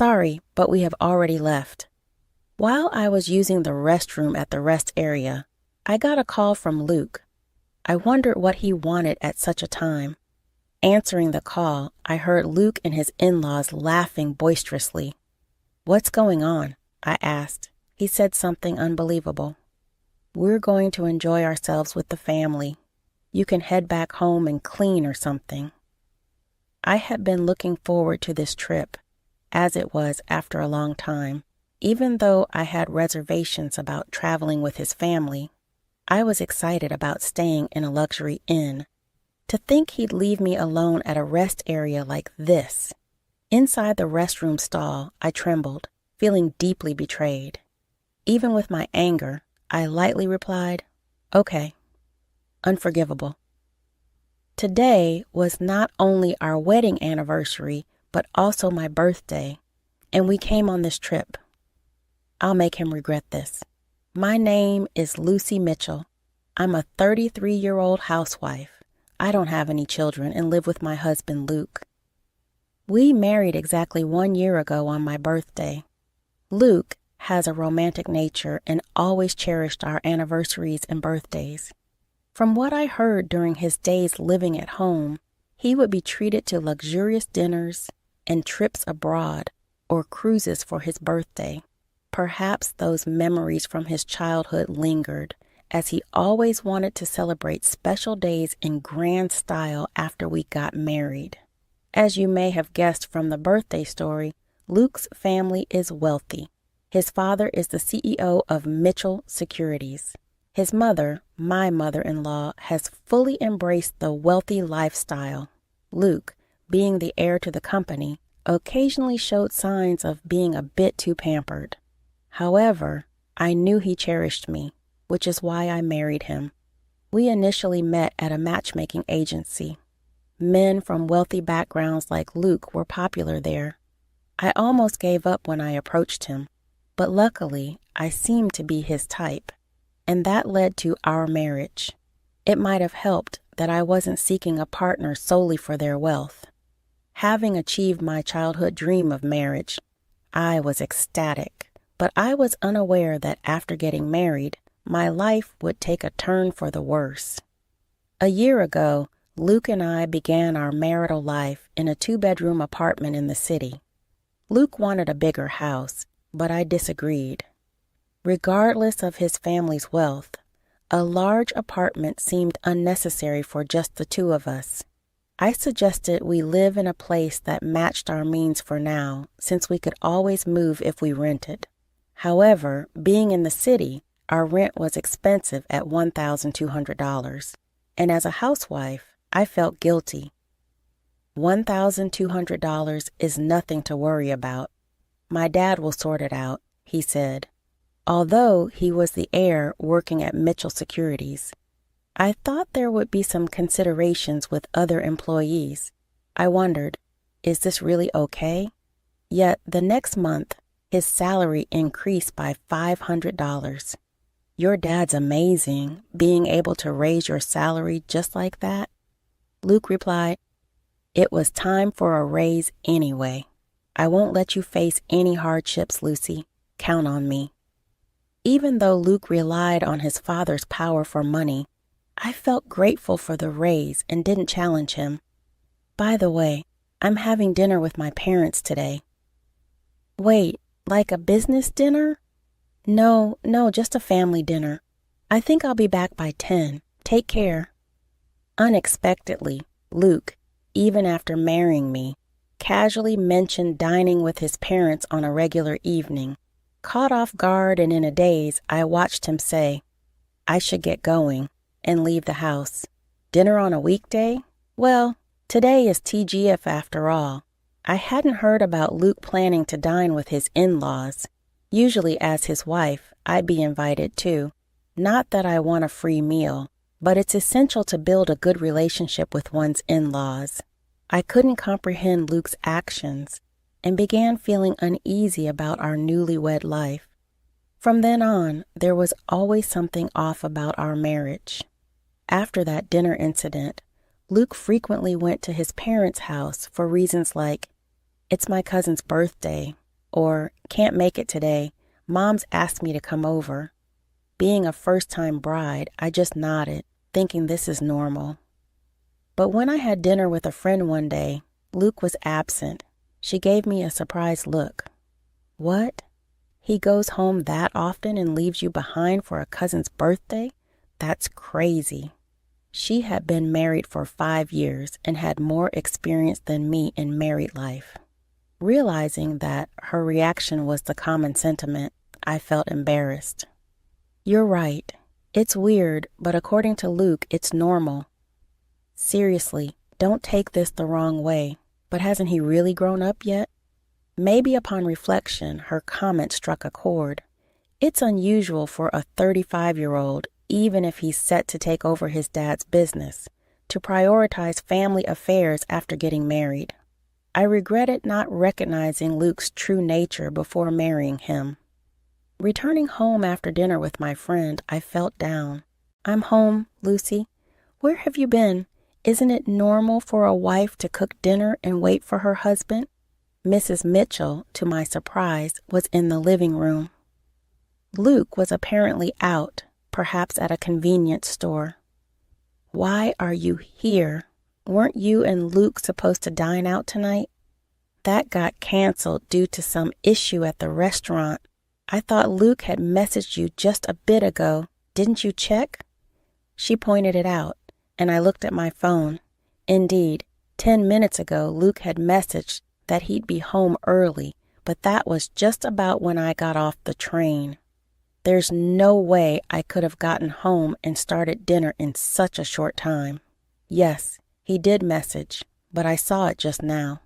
Sorry, but we have already left. While I was using the restroom at the rest area, I got a call from Luke. I wondered what he wanted at such a time. Answering the call, I heard Luke and his in-laws laughing boisterously. "What's going on?" I asked. He said something unbelievable. "We're going to enjoy ourselves with the family. You can head back home and clean or something." I had been looking forward to this trip, as it was after a long time. Even though I had reservations about traveling with his family, I was excited about staying in a luxury inn. To think he'd leave me alone at a rest area like this. Inside the restroom stall, I trembled, feeling deeply betrayed. Even with my anger, I lightly replied, "Okay." Unforgivable. Today was not only our wedding anniversary, but also my birthday, and we came on this trip. I'll make him regret this. My name is Lucy Mitchell. I'm a 33-year-old housewife. I don't have any children and live with my husband, Luke. We married exactly 1 year ago on my birthday. Luke has a romantic nature and always cherished our anniversaries and birthdays. From what I heard during his days living at home, he would be treated to luxurious dinners and trips abroad or cruises for his birthday. Perhaps those memories from his childhood lingered, as he always wanted to celebrate special days in grand style after we got married. As you may have guessed from the birthday story, Luke's family is wealthy. His father is the CEO of Mitchell Securities. His mother, my mother-in-law, has fully embraced the wealthy lifestyle. Luke, being the heir to the company, occasionally showed signs of being a bit too pampered. However, I knew he cherished me, which is why I married him. We initially met at a matchmaking agency. Men from wealthy backgrounds like Luke were popular there. I almost gave up when I approached him, but luckily I seemed to be his type, and that led to our marriage. It might have helped that I wasn't seeking a partner solely for their wealth. Having achieved my childhood dream of marriage, I was ecstatic. But I was unaware that after getting married, my life would take a turn for the worse. A year ago, Luke and I began our marital life in a 2-bedroom apartment in the city. Luke wanted a bigger house, but I disagreed. Regardless of his family's wealth, a large apartment seemed unnecessary for just the two of us. I suggested we live in a place that matched our means for now, since we could always move if we rented. However, being in the city, our rent was expensive at $1,200, and as a housewife, I felt guilty. $1,200 is nothing to worry about. My dad will sort it out, he said, although he was the heir working at Mitchell Securities. I thought there would be some considerations with other employees. I wondered, is this really okay? Yet the next month, his salary increased by $500. Your dad's amazing, being able to raise your salary just like that. Luke replied, "It was time for a raise anyway. I won't let you face any hardships, Lucy. Count on me." Even though Luke relied on his father's power for money, I felt grateful for the raise and didn't challenge him. "By the way, I'm having dinner with my parents today." "Wait, like a business dinner?" No, just a family dinner. I think I'll be back by 10. Take care." Unexpectedly, Luke, even after marrying me, casually mentioned dining with his parents on a regular evening. Caught off guard and in a daze, I watched him say, "I should get going," and leave the house. Dinner on a weekday? Well, today is TGF after all. I hadn't heard about Luke planning to dine with his in-laws. Usually as his wife, I'd be invited too. Not that I want a free meal, but it's essential to build a good relationship with one's in-laws. I couldn't comprehend Luke's actions and began feeling uneasy about our newlywed life. From then on, there was always something off about our marriage. After that dinner incident, Luke frequently went to his parents' house for reasons like, "It's my cousin's birthday," or can't make it today. Mom's asked me to come over. Being a first-time bride, I just nodded, thinking this is normal. But when I had dinner with a friend one day, Luke was absent. She gave me a surprised look. What? He goes home that often and leaves you behind for a cousin's birthday? That's crazy. She had been married for 5 years and had more experience than me in married life. Realizing that her reaction was the common sentiment, I felt embarrassed. You're right. It's weird, but according to Luke, it's normal. Seriously, don't take this the wrong way, but hasn't he really grown up yet? Maybe upon reflection, her comment struck a chord. It's unusual for a 35-year-old, even if he's set to take over his dad's business, to prioritize family affairs after getting married. I regretted not recognizing Luke's true nature before marrying him. Returning home after dinner with my friend, I felt down. I'm home, Lucy. Where have you been? Isn't it normal for a wife to cook dinner and wait for her husband? Mrs. Mitchell, to my surprise, was in the living room. Luke was apparently out, perhaps at a convenience store. Why are you here? Weren't you and Luke supposed to dine out tonight? That got canceled due to some issue at the restaurant. I thought Luke had messaged you just a bit ago. Didn't you check? She pointed it out, and I looked at my phone. Indeed, 10 minutes ago, Luke had messaged that he'd be home early, but that was just about when I got off the train. There's no way I could have gotten home and started dinner in such a short time. Yes, he did message, but I saw it just now.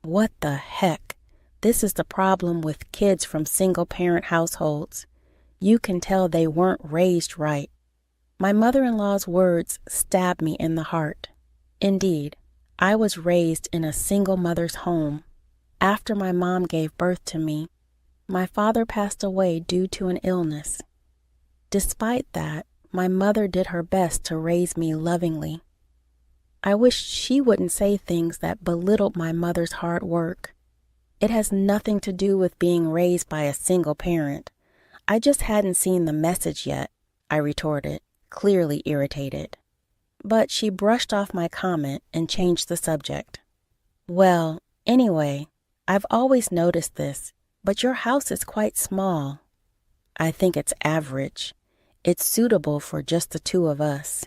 What the heck? This is the problem with kids from single-parent households. You can tell they weren't raised right. My mother-in-law's words stabbed me in the heart. Indeed, I was raised in a single mother's home. After my mom gave birth to me, my father passed away due to an illness. Despite that, my mother did her best to raise me lovingly. I wish she wouldn't say things that belittled my mother's hard work. It has nothing to do with being raised by a single parent. I just hadn't seen the message yet, I retorted, clearly irritated. But she brushed off my comment and changed the subject. Well, anyway, I've always noticed this, but your house is quite small. I think it's average. It's suitable for just the two of us.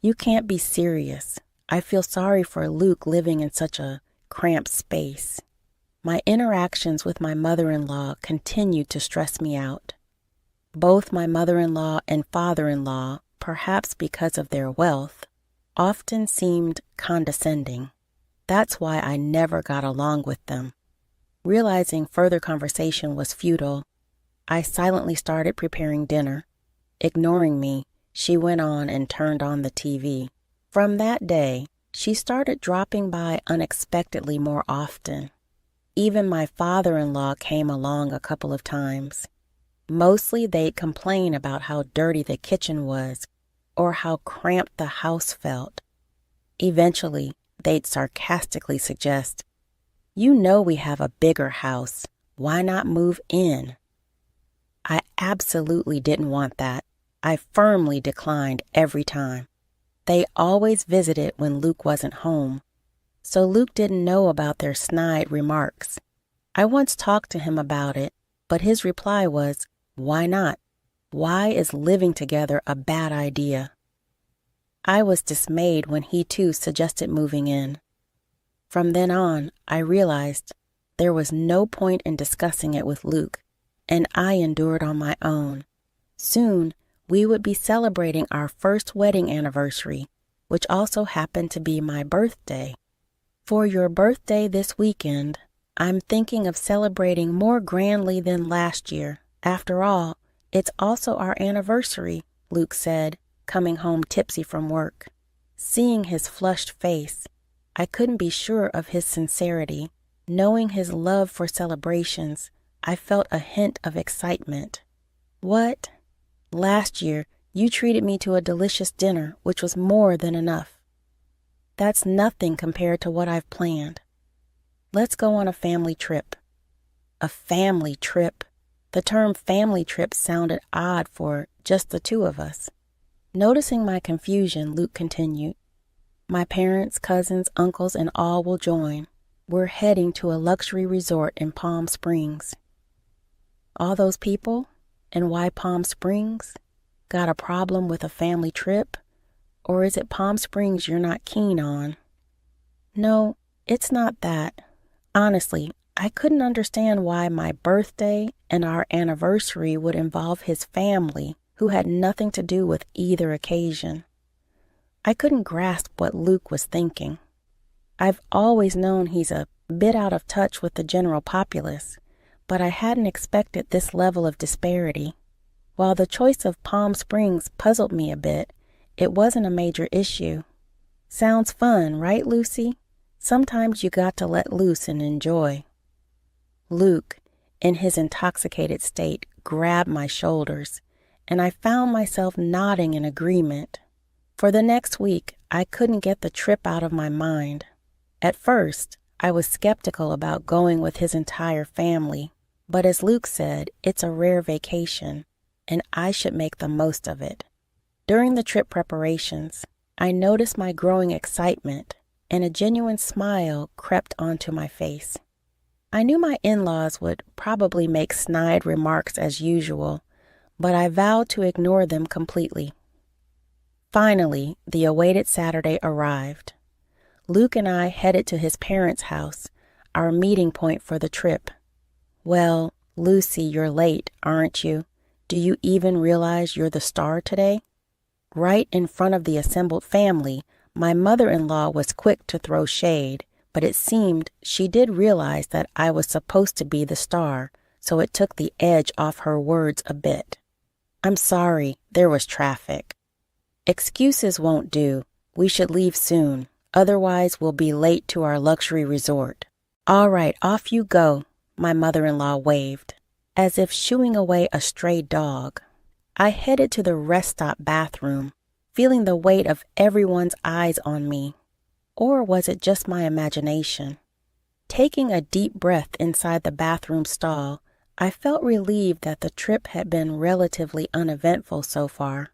You can't be serious. I feel sorry for Luke living in such a cramped space. My interactions with my mother-in-law continued to stress me out. Both my mother-in-law and father-in-law, perhaps because of their wealth, often seemed condescending. That's why I never got along with them. Realizing further conversation was futile, I silently started preparing dinner. Ignoring me, she went on and turned on the TV. From that day, she started dropping by unexpectedly more often. Even my father-in-law came along a couple of times. Mostly they'd complain about how dirty the kitchen was or how cramped the house felt. Eventually, they'd sarcastically suggest, "You know we have a bigger house. Why not move in?" I absolutely didn't want that. I firmly declined every time. They always visited when Luke wasn't home, so Luke didn't know about their snide remarks. I once talked to him about it, but his reply was, "Why not? Why is living together a bad idea?" I was dismayed when he too suggested moving in. From then on, I realized there was no point in discussing it with Luke, and I endured on my own. Soon, we would be celebrating our first wedding anniversary, which also happened to be my birthday. For your birthday this weekend, I'm thinking of celebrating more grandly than last year. After all, it's also our anniversary, Luke said, coming home tipsy from work. Seeing his flushed face, I couldn't be sure of his sincerity. Knowing his love for celebrations, I felt a hint of excitement. What? Last year, you treated me to a delicious dinner, which was more than enough. That's nothing compared to what I've planned. Let's go on a family trip. A family trip. The term family trip sounded odd for just the two of us. Noticing my confusion, Luke continued, "My parents, cousins, uncles, and all will join. We're heading to a luxury resort in Palm Springs." All those people? And why Palm Springs? Got a problem with a family trip? Or is it Palm Springs you're not keen on? No, it's not that. Honestly, I couldn't understand why my birthday and our anniversary would involve his family, who had nothing to do with either occasion. I couldn't grasp what Luke was thinking. I've always known he's a bit out of touch with the general populace, but I hadn't expected this level of disparity. While the choice of Palm Springs puzzled me a bit, it wasn't a major issue. Sounds fun, right, Lucy? Sometimes you got to let loose and enjoy. Luke, in his intoxicated state, grabbed my shoulders, and I found myself nodding in agreement. For the next week, I couldn't get the trip out of my mind. At first, I was skeptical about going with his entire family, but as Luke said, it's a rare vacation, and I should make the most of it. During the trip preparations, I noticed my growing excitement, and a genuine smile crept onto my face. I knew my in-laws would probably make snide remarks as usual, but I vowed to ignore them completely. Finally, the awaited Saturday arrived. Luke and I headed to his parents' house, our meeting point for the trip. "Well, Lucy, you're late, aren't you? Do you even realize you're the star today?" Right in front of the assembled family, my mother-in-law was quick to throw shade, but it seemed she did realize that I was supposed to be the star, so it took the edge off her words a bit. "I'm sorry, there was traffic." "Excuses won't do. We should leave soon. Otherwise, we'll be late to our luxury resort." "All right, off you go," my mother-in-law waved, as if shooing away a stray dog. I headed to the rest stop bathroom, feeling the weight of everyone's eyes on me. Or was it just my imagination? Taking a deep breath inside the bathroom stall, I felt relieved that the trip had been relatively uneventful so far.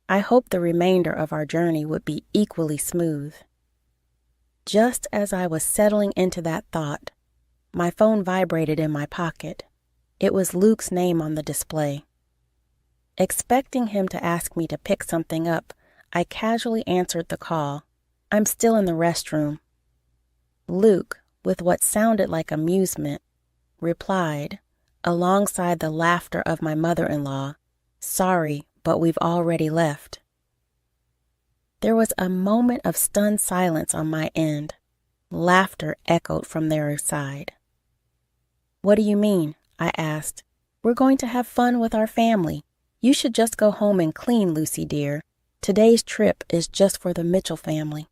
I hoped the remainder of our journey would be equally smooth. Just as I was settling into that thought, my phone vibrated in my pocket. It was Luke's name on the display. Expecting him to ask me to pick something up, I casually answered the call. "I'm still in the restroom." Luke, with what sounded like amusement, replied, alongside the laughter of my mother-in-law, "Sorry, but we've already left." There was a moment of stunned silence on my end. Laughter echoed from their side. "What do you mean?" I asked. "We're going to have fun with our family. You should just go home and clean, Lucy dear. Today's trip is just for the Mitchell family."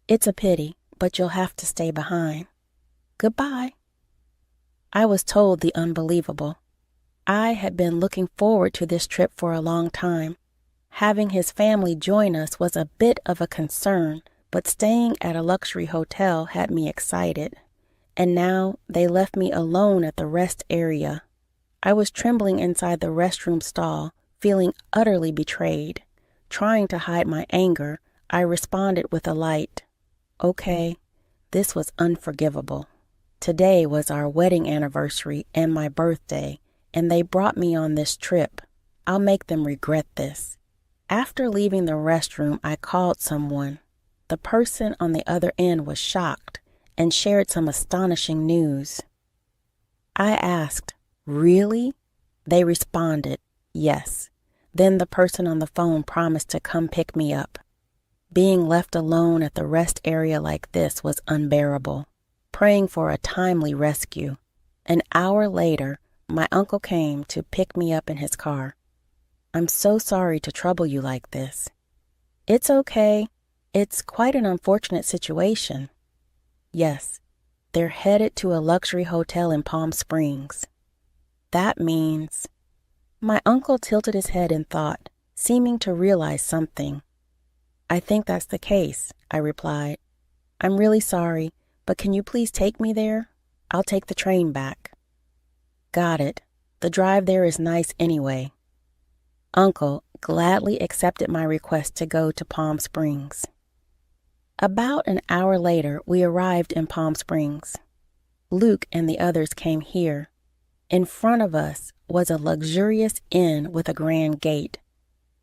"It's a pity, but you'll have to stay behind." "Goodbye." I was told the unbelievable. I had been looking forward to this trip for a long time. Having his family join us was a bit of a concern, but staying at a luxury hotel had me excited. And now they left me alone at the rest area. I was trembling inside the restroom stall, feeling utterly betrayed. Trying to hide my anger, I responded with a light, "Okay." This was unforgivable. Today was our wedding anniversary and my birthday, and they brought me on this trip. I'll make them regret this. After leaving the restroom, I called someone. The person on the other end was shocked and shared some astonishing news. I asked, "Really?" They responded, "Yes." Then the person on the phone promised to come pick me up. Being left alone at the rest area like this was unbearable. Praying for a timely rescue. An hour later, my uncle came to pick me up in his car. "I'm so sorry to trouble you like this." "It's okay. It's quite an unfortunate situation." "Yes, they're headed to a luxury hotel in Palm Springs." "That means—" My uncle tilted his head in thought, seeming to realize something. "I think that's the case," I replied. "I'm really sorry, but can you please take me there?" I'll take the train back. Got it. The drive there is nice anyway. Uncle gladly accepted my request to go to Palm Springs. About an hour later, we arrived in Palm Springs. Luke and the others came here. In front of us was a luxurious inn with a grand gate.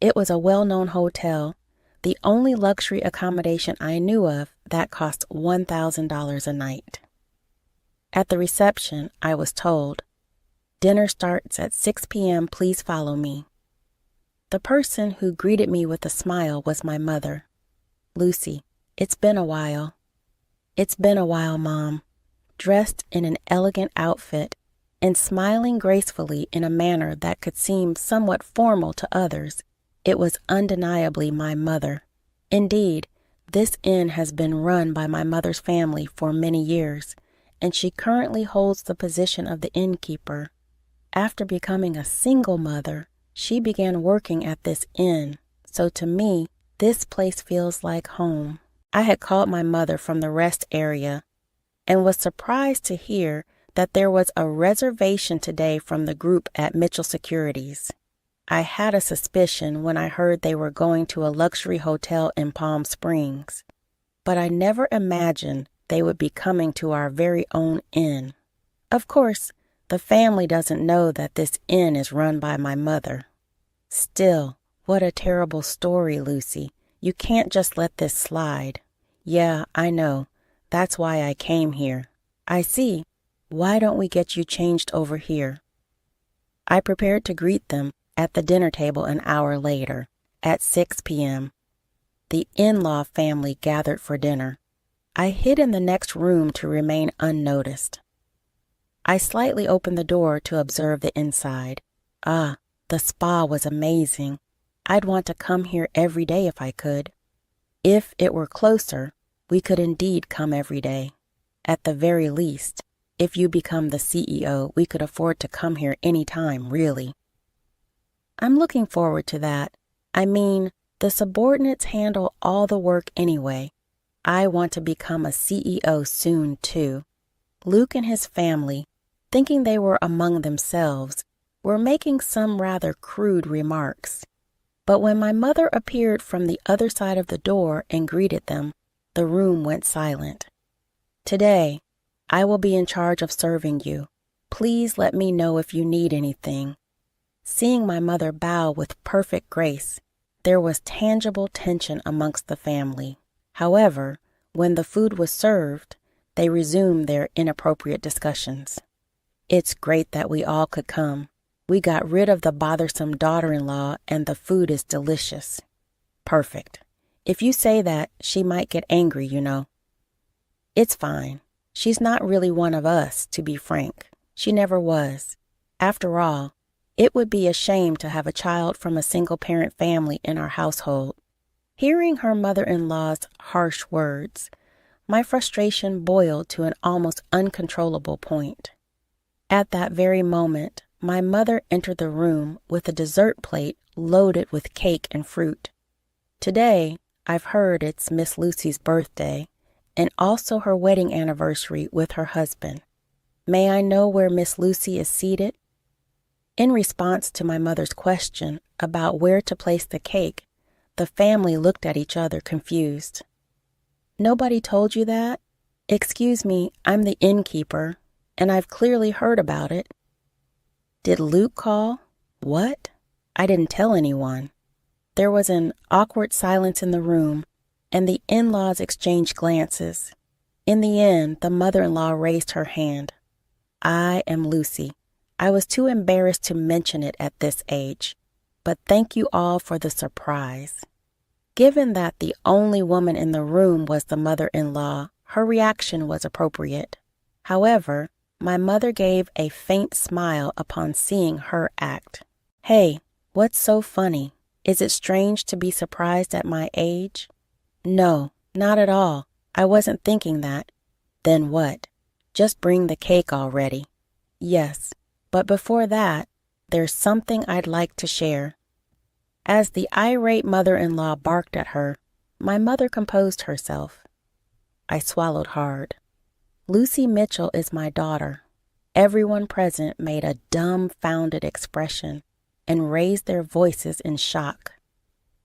It was a well-known hotel, the only luxury accommodation I knew of that cost $1,000 a night. At the reception, I was told, "Dinner starts at 6 p.m. Please follow me." The person who greeted me with a smile was my mother. "Lucy, it's been a while." "It's been a while, Mom." Dressed in an elegant outfit and smiling gracefully in a manner that could seem somewhat formal to others, it was undeniably my mother. Indeed, this inn has been run by my mother's family for many years, and she currently holds the position of the innkeeper. After becoming a single mother, she began working at this inn, so to me, this place feels like home. I had called my mother from the rest area and was surprised to hear that there was a reservation today from the group at Mitchell Securities. I had a suspicion when I heard they were going to a luxury hotel in Palm Springs, but I never imagined they would be coming to our very own inn. Of course, the family doesn't know that this inn is run by my mother. Still, what a terrible story, Lucy. You can't just let this slide. Yeah, I know. That's why I came here. I see. Why don't we get you changed over here? I prepared to greet them at the dinner table an hour later, at 6 p.m. The in-law family gathered for dinner. I hid in the next room to remain unnoticed. I slightly opened the door to observe the inside. Ah, the spa was amazing. I'd want to come here every day if I could. If it were closer, we could indeed come every day. At the very least, if you become the CEO, we could afford to come here any time, really. I'm looking forward to that. I mean, the subordinates handle all the work anyway. I want to become a CEO soon, too. Luke and his family, thinking they were among themselves, were making some rather crude remarks. But when my mother appeared from the other side of the door and greeted them, the room went silent. "Today, I will be in charge of serving you. Please let me know if you need anything." Seeing my mother bow with perfect grace, there was tangible tension amongst the family. However, when the food was served, they resumed their inappropriate discussions. "It's great that we all could come. We got rid of the bothersome daughter-in-law and the food is delicious." "Perfect. If you say that, she might get angry, you know." "It's fine. She's not really one of us, to be frank. She never was. After all, it would be a shame to have a child from a single-parent family in our household." Hearing her mother-in-law's harsh words, my frustration boiled to an almost uncontrollable point. At that very moment, my mother entered the room with a dessert plate loaded with cake and fruit. Today, I've heard it's Miss Lucy's birthday, and also her wedding anniversary with her husband. May I know where Miss Lucy is seated? In response to my mother's question about where to place the cake, the family looked at each other confused. "Nobody told you that? Excuse me, I'm the innkeeper, and I've clearly heard about it." "Did Luke call? What? I didn't tell anyone." There was an awkward silence in the room, and the in-laws exchanged glances. In the end, the mother-in-law raised her hand. "I am Lucy. I was too embarrassed to mention it at this age, but thank you all for the surprise." Given that the only woman in the room was the mother-in-law, her reaction was appropriate. However, my mother gave a faint smile upon seeing her act. "Hey, what's so funny? Is it strange to be surprised at my age?" "No, not at all. I wasn't thinking that." "Then what? Just bring the cake already." "Yes, but before that, there's something I'd like to share." As the irate mother-in-law barked at her, my mother composed herself. I swallowed hard. Lucy Mitchell is my daughter. Everyone present made a dumbfounded expression and raised their voices in shock.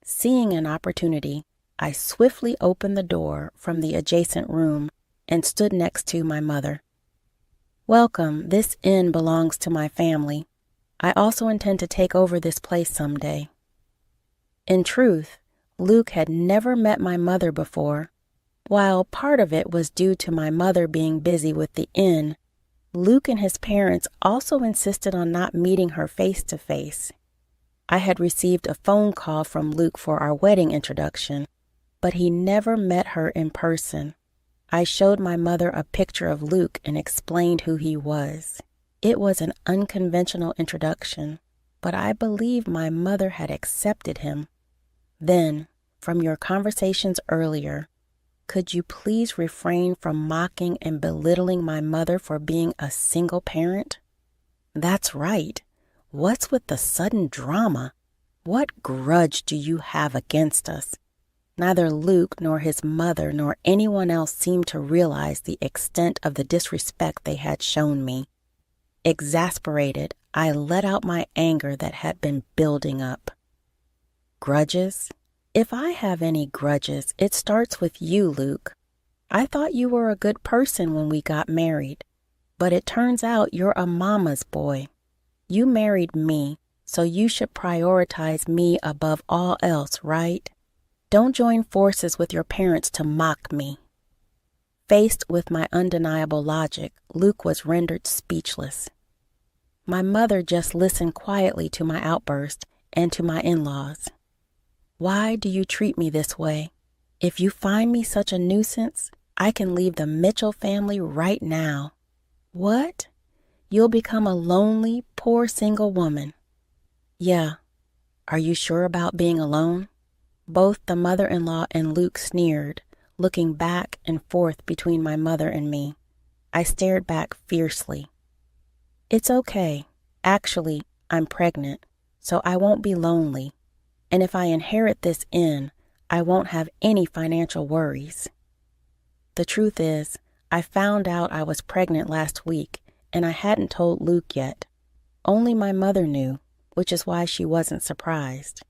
Seeing an opportunity, I swiftly opened the door from the adjacent room and stood next to my mother. Welcome, this inn belongs to my family. I also intend to take over this place someday. In truth, Luke had never met my mother before. While part of it was due to my mother being busy with the inn, Luke and his parents also insisted on not meeting her face to face. I had received a phone call from Luke for our wedding introduction, but he never met her in person. I showed my mother a picture of Luke and explained who he was. It was an unconventional introduction, but I believe my mother had accepted him. Then, from your conversations earlier, could you please refrain from mocking and belittling my mother for being a single parent? That's right. What's with the sudden drama? What grudge do you have against us? Neither Luke nor his mother nor anyone else seemed to realize the extent of the disrespect they had shown me. Exasperated, I let out my anger that had been building up. Grudges? If I have any grudges, it starts with you, Luke. I thought you were a good person when we got married, but it turns out you're a mama's boy. You married me, so you should prioritize me above all else, right? Don't join forces with your parents to mock me. Faced with my undeniable logic, Luke was rendered speechless. My mother just listened quietly to my outburst and to my in-laws. Why do you treat me this way? If you find me such a nuisance, I can leave the Mitchell family right now. What? You'll become a lonely, poor single woman. Yeah. Are you sure about being alone? Both the mother-in-law and Luke sneered, looking back and forth between my mother and me. I stared back fiercely. It's okay. Actually, I'm pregnant, so I won't be lonely. And if I inherit this inn, I won't have any financial worries. The truth is, I found out I was pregnant last week, and I hadn't told Luke yet. Only my mother knew, which is why she wasn't surprised.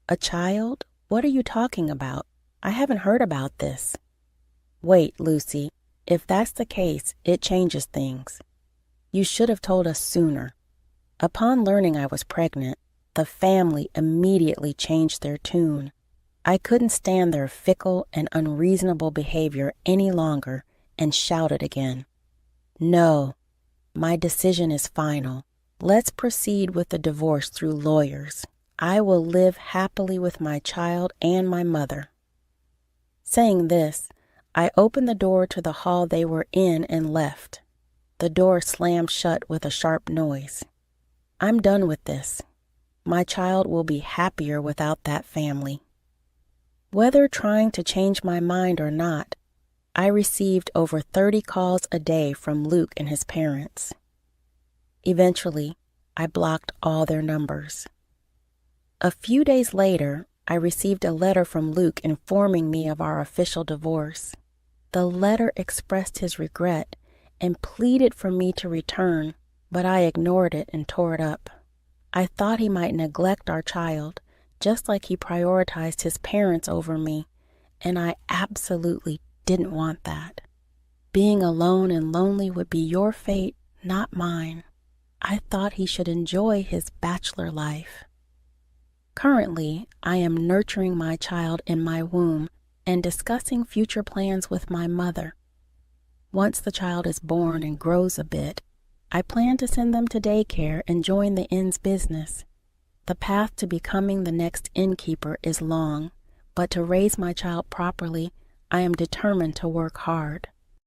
A child? What are you talking about? I haven't heard about this. Wait, Lucy. If that's the case, it changes things. You should have told us sooner. Upon learning I was pregnant, the family immediately changed their tune. I couldn't stand their fickle and unreasonable behavior any longer and shouted again. No, my decision is final. Let's proceed with the divorce through lawyers. I will live happily with my child and my mother. Saying this, I opened the door to the hall they were in and left. The door slammed shut with a sharp noise. I'm done with this. My child will be happier without that family. Whether trying to change my mind or not, I received over 30 calls a day from Luke and his parents. Eventually, I blocked all their numbers. A few days later, I received a letter from Luke informing me of our official divorce. The letter expressed his regret and pleaded for me to return, but I ignored it and tore it up. I thought he might neglect our child, just like he prioritized his parents over me, and I absolutely didn't want that. Being alone and lonely would be your fate, not mine. I thought he should enjoy his bachelor life. Currently, I am nurturing my child in my womb and discussing future plans with my mother. Once the child is born and grows a bit, I plan to send them to daycare and join the inn's business. The path to becoming the next innkeeper is long, but to raise my child properly, I am determined to work hard.